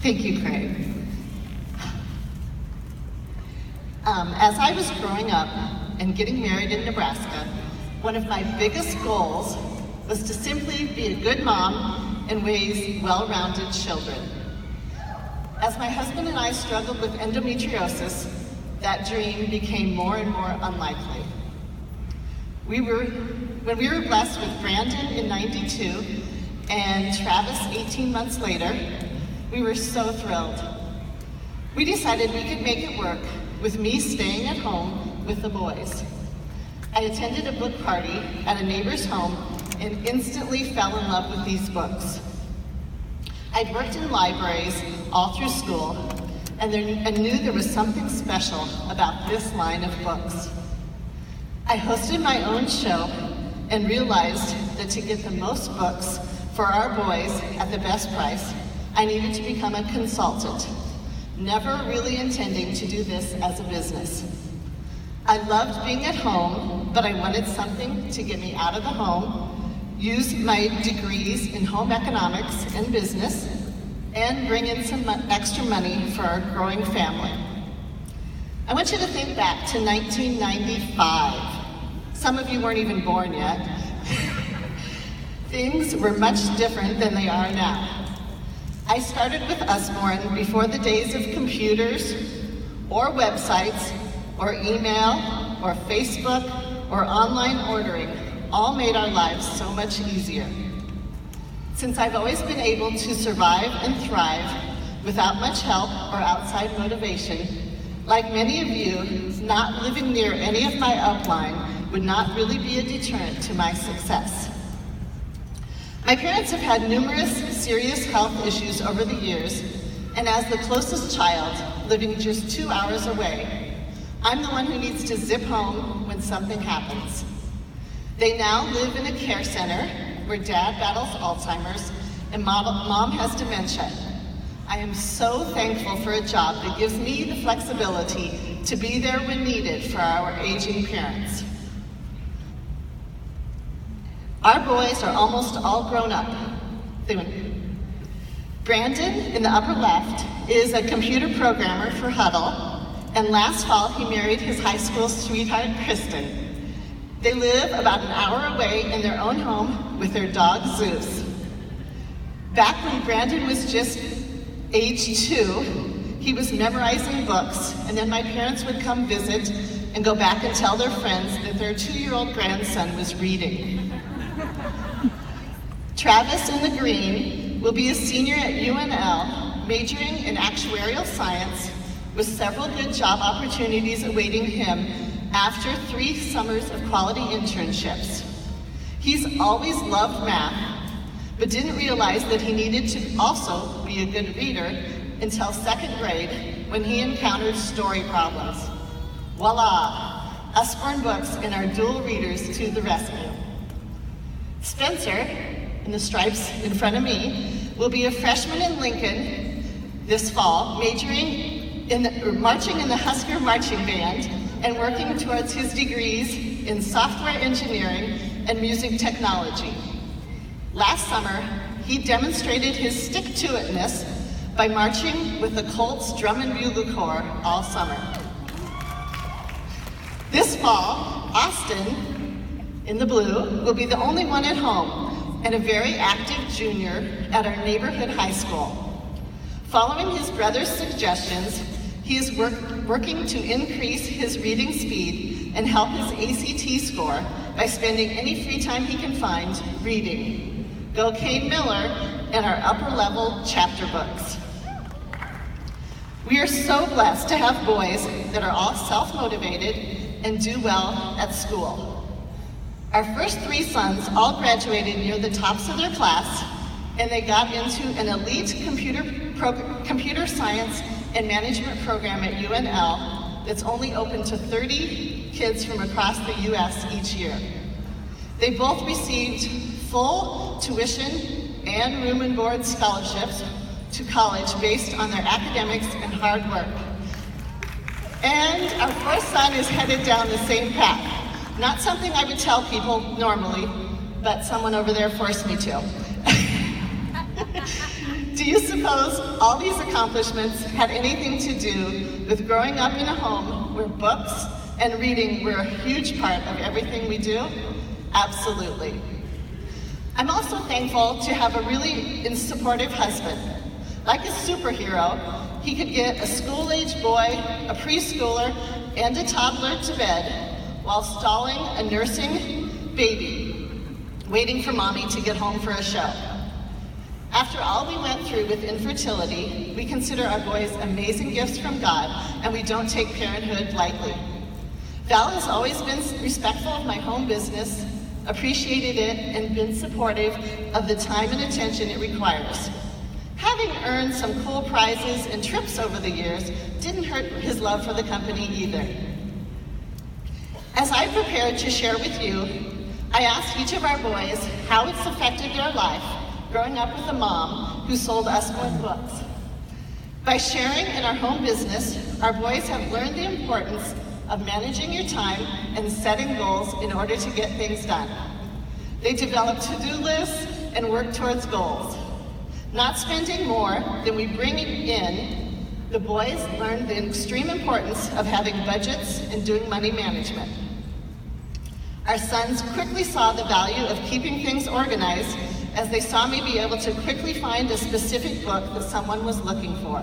Thank you, Craig. As I was growing up and getting married in Nebraska, one of my biggest goals was to simply be a good mom and raise well-rounded children. As my husband and I struggled with endometriosis, that dream became more and more unlikely. When we were blessed with Brandon in '92 and Travis 18 months later, we were so thrilled. We decided we could make it work with me staying at home with the boys. I attended a book party at a neighbor's home and instantly fell in love with these books. I'd worked in libraries all through school and knew there was something special about this line of books. I hosted my own show and realized that to get the most books for our boys at the best price, I needed to become a consultant, never really intending to do this as a business. I loved being at home, but I wanted something to get me out of the home, use my degrees in home economics and business, and bring in some extra money for our growing family. I want you to think back to 1995. Some of you weren't even born yet. Things were much different than they are now. I started with Usborne before the days of computers, or websites, or email, or Facebook, or online ordering all made our lives so much easier. Since I've always been able to survive and thrive without much help or outside motivation, like many of you, not living near any of my upline would not really be a deterrent to my success. My parents have had numerous serious health issues over the years, and as the closest child, living just 2 hours away, I'm the one who needs to zip home when something happens. They now live in a care center where Dad battles Alzheimer's and Mom has dementia. I am so thankful for a job that gives me the flexibility to be there when needed for our aging parents. Our boys are almost all grown up. Brandon, in the upper left, is a computer programmer for Huddle, and last fall he married his high school sweetheart, Kristen. They live about an hour away in their own home with their dog, Zeus. Back when Brandon was just age 2, he was memorizing books, and then my parents would come visit and go back and tell their friends that their 2-year-old grandson was reading. Travis in the green will be a senior at UNL, majoring in actuarial science with several good job opportunities awaiting him after 3 summers of quality internships. He's always loved math, but didn't realize that he needed to also be a good reader until 2nd grade when he encountered story problems. Voila, Usborne books and our dual readers to the rescue. Spencer, in the stripes in front of me, will be a freshman in Lincoln this fall, marching in the Husker Marching Band and working towards his degrees in software engineering and music technology. Last summer, he demonstrated his stick-to-itness by marching with the Colts Drum and Bugle Corps all summer. This fall, Austin, in the blue, will be the only one at home and a very active junior at our neighborhood high school. Following his brother's suggestions, he is working to increase his reading speed and help his ACT score by spending any free time he can find reading. Go Kane Miller and our upper level chapter books. We are so blessed to have boys that are all self-motivated and do well at school. Our first 3 sons all graduated near the tops of their class, and they got into an elite computer science and management program at UNL that's only open to 30 kids from across the US each year. They both received full tuition and room and board scholarships to college based on their academics and hard work. And our 4th son is headed down the same path. Not something I would tell people normally, but someone over there forced me to. Do you suppose all these accomplishments had anything to do with growing up in a home where books and reading were a huge part of everything we do? Absolutely. I'm also thankful to have a really supportive husband. Like a superhero, he could get a school-age boy, a preschooler, and a toddler to bed while stalling a nursing baby, waiting for mommy to get home for a show. After all we went through with infertility, we consider our boys amazing gifts from God, and we don't take parenthood lightly. Val has always been respectful of my home business, appreciated it, and been supportive of the time and attention it requires. Having earned some cool prizes and trips over the years didn't hurt his love for the company either. As I prepared to share with you, I asked each of our boys how it's affected their life growing up with a mom who sold Usborne books. By sharing in our home business, our boys have learned the importance of managing your time and setting goals in order to get things done. They develop to-do lists and work towards goals. Not spending more than we bring in, the boys learned the extreme importance of having budgets and doing money management. Our sons quickly saw the value of keeping things organized as they saw me be able to quickly find a specific book that someone was looking for.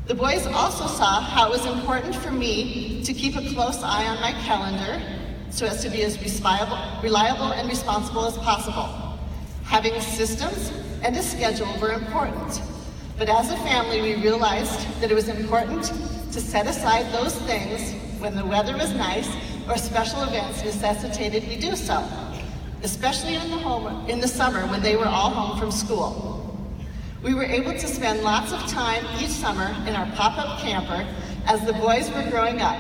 The boys also saw how it was important for me to keep a close eye on my calendar so as to be as reliable and responsible as possible. Having systems and a schedule were important, but as a family we realized that it was important to set aside those things when the weather was nice or special events necessitated we do so, especially in the summer when they were all home from school. We were able to spend lots of time each summer in our pop-up camper as the boys were growing up,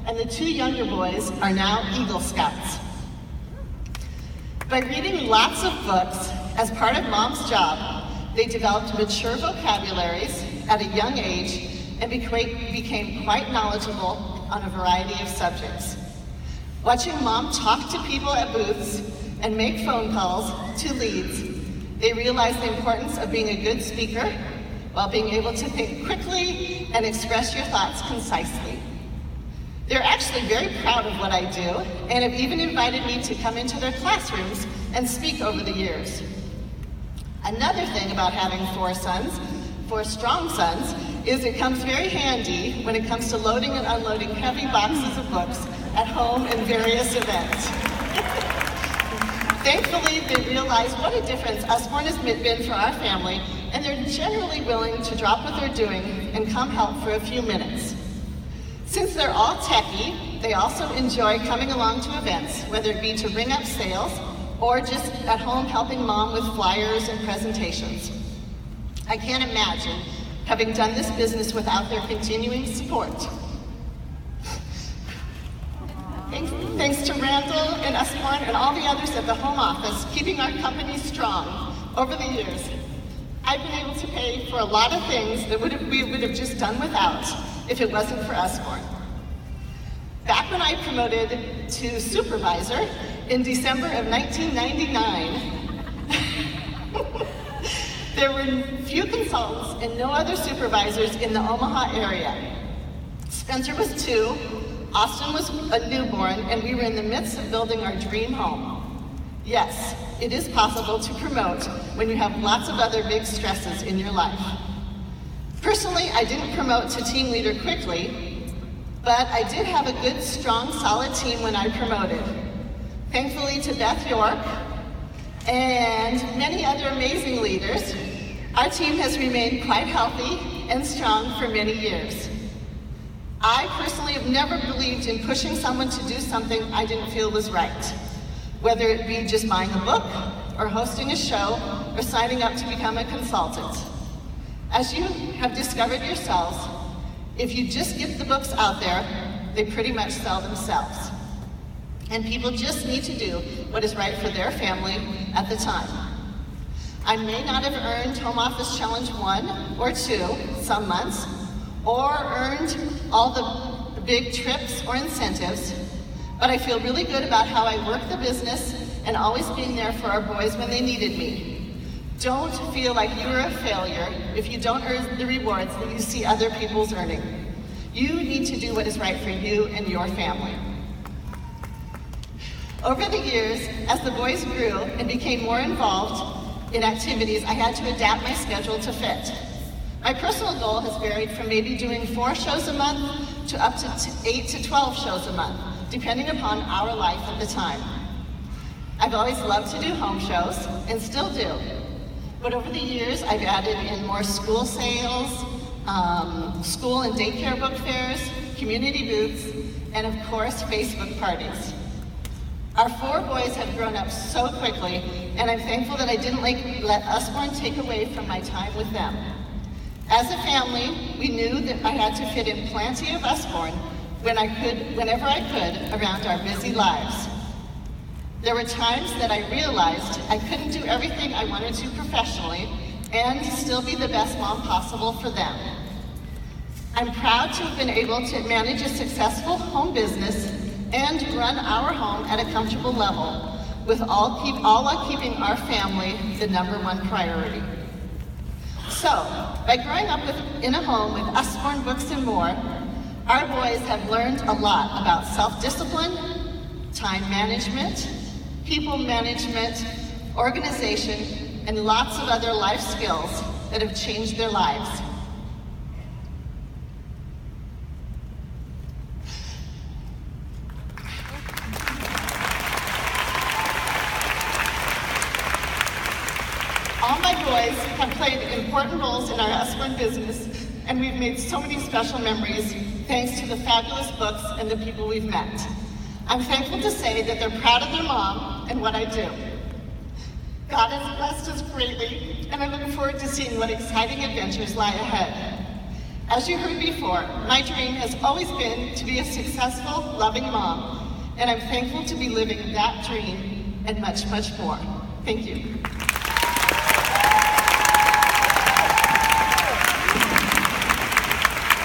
and the two younger boys are now Eagle Scouts. By reading lots of books as part of Mom's job, they developed mature vocabularies at a young age and became quite knowledgeable on a variety of subjects. Watching Mom talk to people at booths and make phone calls to leads, they realized the importance of being a good speaker while being able to think quickly and express your thoughts concisely. They're actually very proud of what I do and have even invited me to come into their classrooms and speak over the years. Another thing about having four strong sons, is it comes very handy when it comes to loading and unloading heavy boxes of books at home and various events. Thankfully, they realize what a difference Usborne has been for our family, and they're generally willing to drop what they're doing and come help for a few minutes. Since they're all techie, they also enjoy coming along to events, whether it be to ring up sales or just at home helping Mom with flyers and presentations. I can't imagine having done this business without their continuing support. Thanks to Randall and Usborne and all the others at the home office keeping our company strong over the years, I've been able to pay for a lot of things that we would have just done without if it wasn't for Usborne. Back when I promoted to supervisor in December of 1999, there were few consultants and no other supervisors in the Omaha area. Spencer was 2, Austin was a newborn, and we were in the midst of building our dream home. Yes, it is possible to promote when you have lots of other big stresses in your life. Personally, I didn't promote to team leader quickly, but I did have a good, strong, solid team when I promoted. Thankfully to Beth York and many other amazing leaders, our team has remained quite healthy and strong for many years. I personally have never believed in pushing someone to do something I didn't feel was right, whether it be just buying a book or hosting a show or signing up to become a consultant. As you have discovered yourselves, if you just get the books out there, they pretty much sell themselves. And people just need to do what is right for their family at the time. I may not have earned Home Office Challenge 1 or 2 some months, or earned all the big trips or incentives, but I feel really good about how I work the business and always being there for our boys when they needed me. Don't feel like you are a failure if you don't earn the rewards that you see other people's earning. You need to do what is right for you and your family. Over the years, as the boys grew and became more involved in activities, I had to adapt my schedule to fit. My personal goal has varied from maybe doing 4 shows a month to up to 8 to 12 shows a month, depending upon our life at the time. I've always loved to do home shows, and still do. But over the years, I've added in more school sales, school and daycare book fairs, community booths, and of course, Facebook parties. Our 4 boys have grown up so quickly, and I'm thankful that I didn't let Usborne take away from my time with them. As a family, we knew that I had to fit in plenty of Usborne whenever I could around our busy lives. There were times that I realized I couldn't do everything I wanted to professionally and still be the best mom possible for them. I'm proud to have been able to manage a successful home business and run our home at a comfortable level, with all while keeping our family the #1 priority. So, by growing up in a home with Usborne books and more, our boys have learned a lot about self-discipline, time management, people management, organization, and lots of other life skills that have changed their lives. All my boys have played important roles in our Usborne business, and we've made so many special memories thanks to the fabulous books and the people we've met. I'm thankful to say that they're proud of their mom and what I do. God has blessed us greatly, and I look forward to seeing what exciting adventures lie ahead. As you heard before, my dream has always been to be a successful, loving mom, and I'm thankful to be living that dream and much, much more. Thank you.